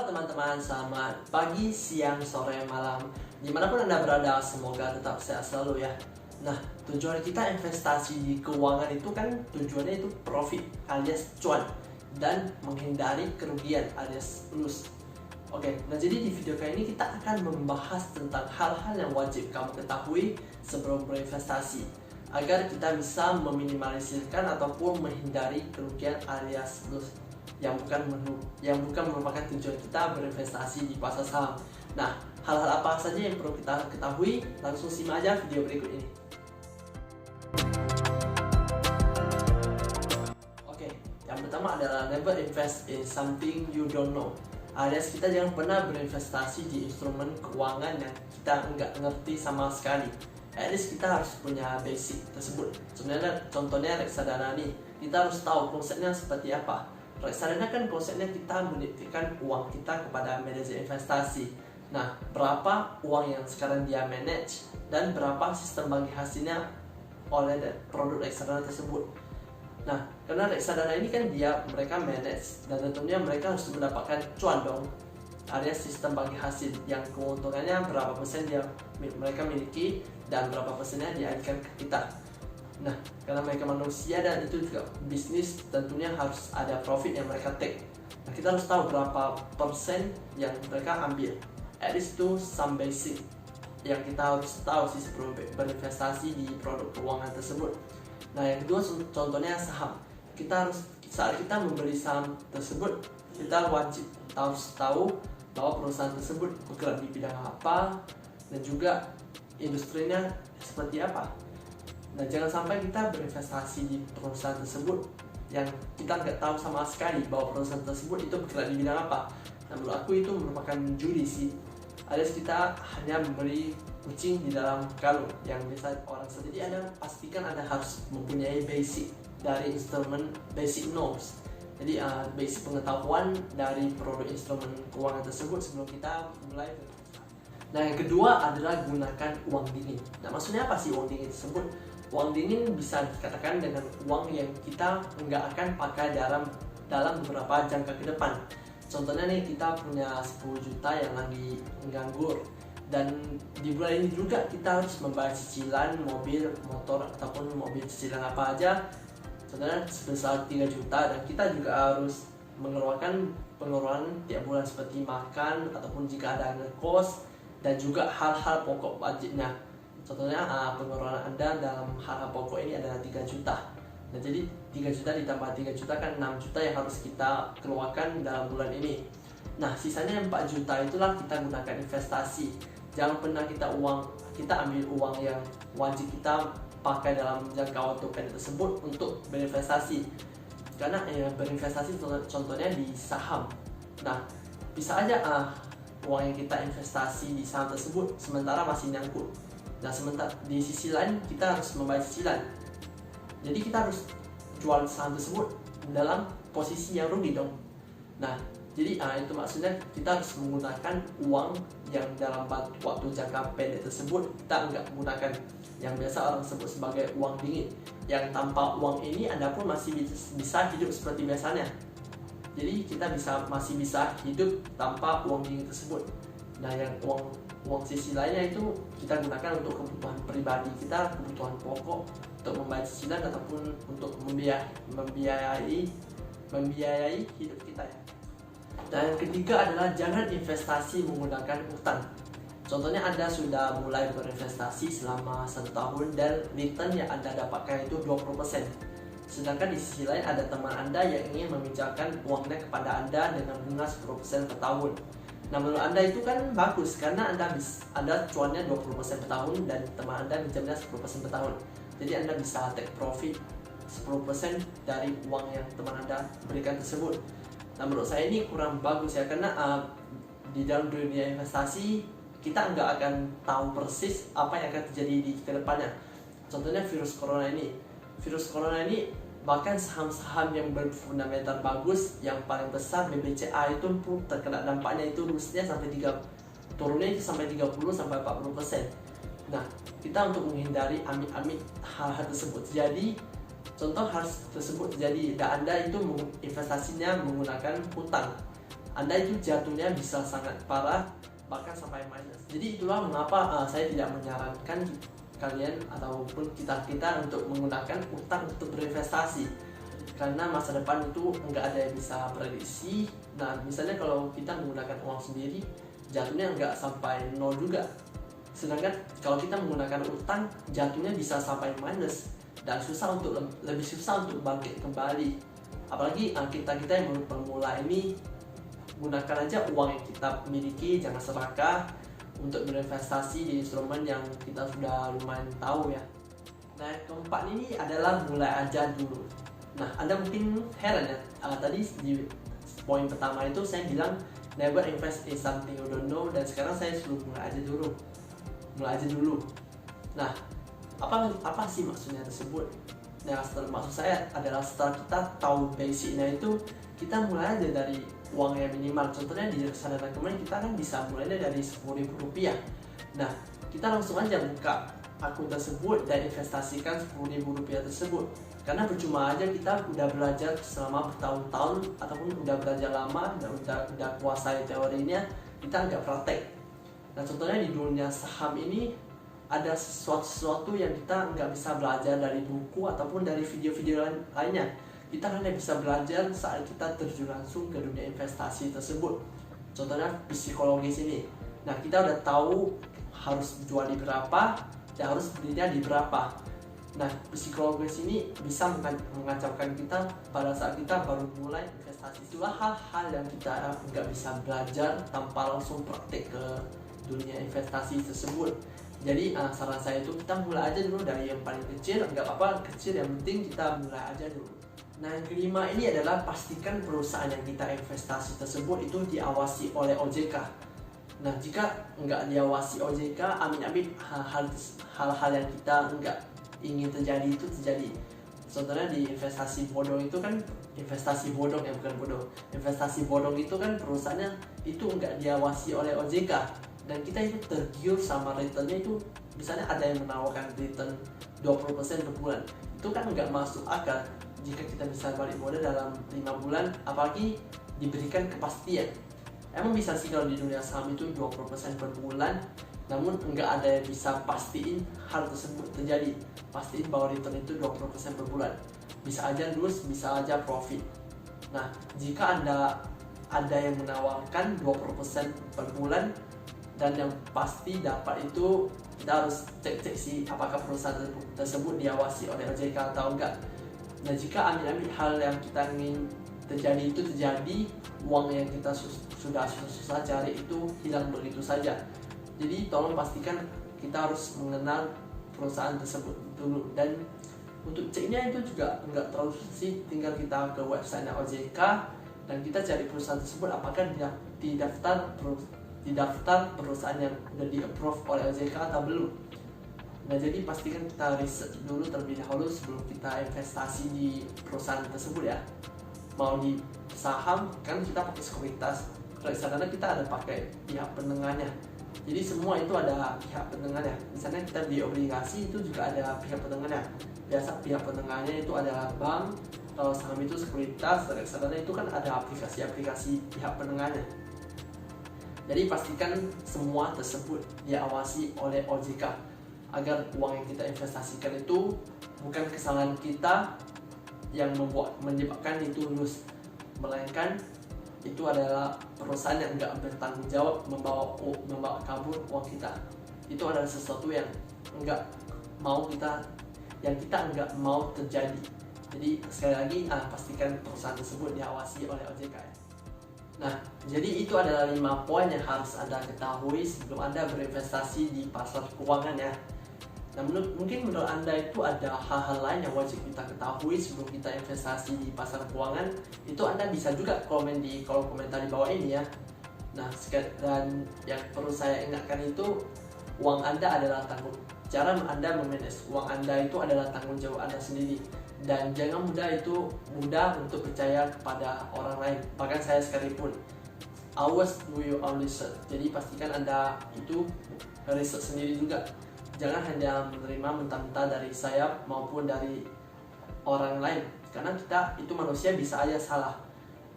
Halo teman-teman, selamat pagi, siang, sore, malam. Dimanapun Anda berada, semoga tetap sehat selalu ya. Nah, tujuan kita investasi di keuangan itu kan tujuannya itu profit alias cuan dan menghindari kerugian alias lose. Oke, nah jadi di video kali ini kita akan membahas tentang hal-hal yang wajib kamu ketahui sebelum berinvestasi agar kita bisa meminimalisirkan ataupun menghindari kerugian alias lose yang bukan merupakan tujuan kita berinvestasi di pasar saham. Nah, hal-hal apa saja yang perlu kita ketahui? Langsung simak aja video berikut ini. Oke, yang pertama adalah never invest in something you don't know. Alias kita jangan pernah berinvestasi di instrumen keuangan yang kita nggak ngerti sama sekali. At least kita harus punya basic tersebut. Contohnya reksadana nih, kita harus tahu konsepnya seperti apa. Reksadana kan konsepnya kita menitipkan uang kita kepada manajer investasi. Nah, berapa uang yang sekarang dia manage dan berapa sistem bagi hasilnya oleh produk reksadana tersebut. Nah, karena reksadana ini kan mereka manage dan tentunya mereka harus mendapatkan cuan dong, alias sistem bagi hasil yang keuntungannya berapa persen mereka miliki dan berapa persennya dialihkan ke kita. Nah, karena mereka manusia dan itu juga bisnis, tentunya harus ada profit yang mereka take. Nah, kita harus tahu berapa persen yang mereka ambil. At least itu some basic yang kita harus tahu sih sebelum berinvestasi di produk keuangan tersebut. Nah, yang kedua contohnya saham. Saat kita membeli saham tersebut, kita wajib harus tahu bahwa perusahaan tersebut bergerak di bidang apa dan juga industrinya seperti apa. Nah, jangan sampai kita berinvestasi di perusahaan tersebut yang kita nggak tahu sama sekali bahwa perusahaan tersebut itu bergerak di bidang apa. Nah, menurut aku itu merupakan judi sih. Alias kita hanya membeli kucing di dalam karung yang biasa orang saja. Jadi Anda pastikan Anda harus mempunyai basic dari instrumen, basic knowledge. Jadi basic pengetahuan dari produk instrumen keuangan tersebut sebelum kita mulai. Nah, yang kedua adalah gunakan uang dingin. Nah, maksudnya apa sih uang dingin tersebut? Uang dingin bisa dikatakan dengan uang yang kita nggak akan pakai dalam beberapa jangka ke depan. Contohnya nih, kita punya 10 juta yang lagi nganggur dan di bulan ini juga kita harus membayar cicilan mobil, motor ataupun mobil cicilan apa aja. Contohnya sebesar 3 juta dan kita juga harus mengeluarkan pengeluaran tiap bulan seperti makan ataupun jika ada ngekos dan juga hal-hal pokok budgetnya. Contohnya pengeluaran Anda dalam hal-hal pokok ini adalah 3 juta. Nah, jadi 3 juta ditambah 3 juta kan 6 juta yang harus kita keluarkan dalam bulan ini. Nah, sisanya 4 juta itulah kita gunakan investasi. Jangan pernah kita ambil uang yang wajib kita pakai dalam jangka waktu pendek tersebut untuk berinvestasi. Karena berinvestasi contohnya di saham. Nah, bisa aja uang yang kita investasi di saham tersebut sementara masih nyangkut. Nah, sementara di sisi lain kita harus membayar cicilan. Jadi kita harus jual saham tersebut dalam posisi yang rugi dong. Nah, jadi itu maksudnya kita harus menggunakan uang yang dalam waktu jangka pendek tersebut kita nggak menggunakan yang biasa orang sebut sebagai uang dingin. Yang tanpa uang ini Anda pun masih bisa hidup seperti biasanya. Jadi kita masih bisa hidup tanpa uang dingin tersebut. Nah, yang uang sisi lainnya itu kita gunakan untuk kebutuhan pribadi kita, kebutuhan pokok, untuk membayar cicilan ataupun untuk membiayai hidup kita ya. Dan yang ketiga adalah jangan investasi menggunakan utang. Contohnya Anda sudah mulai berinvestasi selama 1 tahun dan return yang Anda dapatkan itu 20%. Sedangkan di sisi lain ada teman Anda yang ingin meminjamkan uangnya kepada Anda dengan bunga 10% per tahun. Nah, menurut Anda itu kan bagus karena Anda cuannya 20% per tahun dan teman Anda minjamnya 10% per tahun. Jadi Anda bisa take profit 10% dari uang yang teman Anda berikan tersebut. Nah, menurut saya ini kurang bagus ya karena di dalam dunia investasi kita nggak akan tahu persis apa yang akan terjadi di kedepannya. Contohnya virus corona ini bahkan saham-saham yang berfundamental bagus yang paling besar BBCA itu pun terkena dampaknya, itu turunnya itu sampai 30-40%. Nah, kita untuk menghindari amit-amit hal-hal tersebut terjadi, contoh hal tersebut terjadi dan Anda itu investasinya menggunakan hutang Anda itu jatuhnya bisa sangat parah, bahkan sampai minus. Jadi itulah mengapa saya tidak menyarankan kalian ataupun kita untuk menggunakan utang untuk berinvestasi, karena masa depan itu nggak ada yang bisa prediksi. Nah, misalnya kalau kita menggunakan uang sendiri, jatuhnya nggak sampai nol juga. Sedangkan kalau kita menggunakan utang, jatuhnya bisa sampai minus dan lebih susah untuk bangkit kembali. Apalagi kita yang baru pemula ini, gunakan aja uang yang kita miliki, jangan serakah untuk berinvestasi di instrumen yang kita sudah lumayan tahu ya. Nah, keempat ini adalah mulai aja dulu. Nah, Anda mungkin heran ya, tadi di poin pertama itu saya bilang never invest in something you don't know, dan sekarang saya suruh mulai aja dulu. Nah, apa sih maksudnya tersebut? Nah, maksud saya adalah setelah kita tahu basicnya itu, kita mulai aja dari uang yang minimal. Contohnya di reksadana kemarin kita kan bisa mulainya dari Rp10.000. Nah, kita langsung aja buka akun tersebut dan investasikan Rp10.000 tersebut. Karena percuma aja kita udah belajar selama bertahun-tahun ataupun udah belajar lama dan udah kuasai teorinya, kita nggak praktek. Nah, contohnya di dunia saham ini ada sesuatu yang kita nggak bisa belajar dari buku ataupun dari video-video lainnya. Kita hanya bisa belajar saat kita terjun langsung ke dunia investasi tersebut. Contohnya psikologis ini. Nah, kita udah tahu harus jual di berapa dan harus belinya di berapa. Nah, psikologis ini bisa mengacaukan kita pada saat kita baru mulai investasi. Itulah hal-hal yang kita nggak bisa belajar tanpa langsung praktek ke dunia investasi tersebut. Jadi saran saya itu kita mulai aja dulu dari yang paling kecil, nggak apa-apa kecil, yang penting kita mulai aja dulu. Nah, yang kelima ini adalah pastikan perusahaan yang kita investasi tersebut itu diawasi oleh OJK. Nah, jika nggak diawasi OJK, amin-amin hal-hal yang kita nggak ingin terjadi itu terjadi. Contohnya di investasi bodong itu kan, investasi bodong itu kan perusahaannya itu nggak diawasi oleh OJK, dan kita itu tergiur sama returnnya itu. Misalnya ada yang menawarkan return 20% per bulan, itu kan nggak masuk akal jika kita bisa balik modal dalam 5 bulan, apalagi diberikan kepastian. Emang bisa sih kalau di dunia saham itu 20% per bulan, namun nggak ada yang bisa pastiin hal tersebut terjadi, pastiin bahwa return itu 20% per bulan. Bisa aja lose, bisa aja profit. Nah, jika ada yang menawarkan 20% per bulan dan yang pasti dapat itu, kita harus cek sih apakah perusahaan tersebut diawasi oleh OJK atau enggak. Nah, jika amin-amin hal yang kita ingin terjadi itu terjadi, uang yang kita sudah susah cari itu hilang begitu saja. Jadi tolong pastikan kita harus mengenal perusahaan tersebut dulu, dan untuk ceknya itu juga nggak terlalu susah sih, tinggal kita ke website OJK dan kita cari perusahaan tersebut apakah didaftar perusahaan yang sudah di-approve oleh OJK atau belum. Nah, jadi pastikan kita riset dulu terlebih dahulu sebelum kita investasi di perusahaan tersebut ya. Mau di saham kan kita pakai sekuritas, kalau reksadana kita ada pakai pihak penengahnya. Jadi semua itu ada pihak penengahnya. Misalnya kita di obligasi itu juga ada pihak penengahnya. Biasa pihak penengahnya itu adalah bank, kalau saham itu sekuritas, reksadana itu kan ada aplikasi pihak penengahnya. Jadi pastikan semua tersebut diawasi oleh OJK agar uang yang kita investasikan itu bukan kesalahan kita yang menyebabkan itu lulus, melainkan itu adalah perusahaan yang nggak bertanggung jawab membawa kabur uang kita. Itu adalah sesuatu yang nggak mau kita nggak mau terjadi. Jadi sekali lagi pastikan perusahaan tersebut diawasi oleh OJK ya. Nah, jadi itu adalah 5 poin yang harus Anda ketahui sebelum Anda berinvestasi di pasar keuangan ya. Nah, mungkin menurut Anda itu ada hal-hal lain yang wajib kita ketahui sebelum kita investasi di pasar keuangan. Itu Anda bisa juga komen di kolom komentar di bawah ini ya. Nah, dan yang perlu saya ingatkan itu, uang Anda adalah cara Anda memanage uang Anda itu adalah tanggung jawab Anda sendiri. Dan jangan mudah untuk percaya kepada orang lain. Bahkan saya sekalipun, always do your own research. Jadi pastikan Anda itu riset sendiri juga. Jangan hanya menerima mentah-mentah dari saya maupun dari orang lain, karena kita itu manusia, bisa aja salah.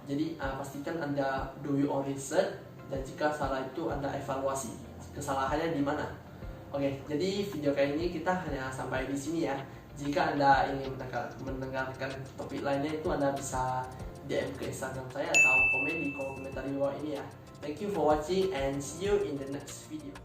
Jadi pastikan Anda do your own research, dan jika salah itu Anda evaluasi kesalahannya di mana. Oke, jadi video kali ini kita hanya sampai di sini ya. Jika Anda ingin mendengarkan topik lainnya, itu Anda bisa DM ke Instagram saya atau komen di kolom komentar di bawah ini ya. Thank you for watching and see you in the next video.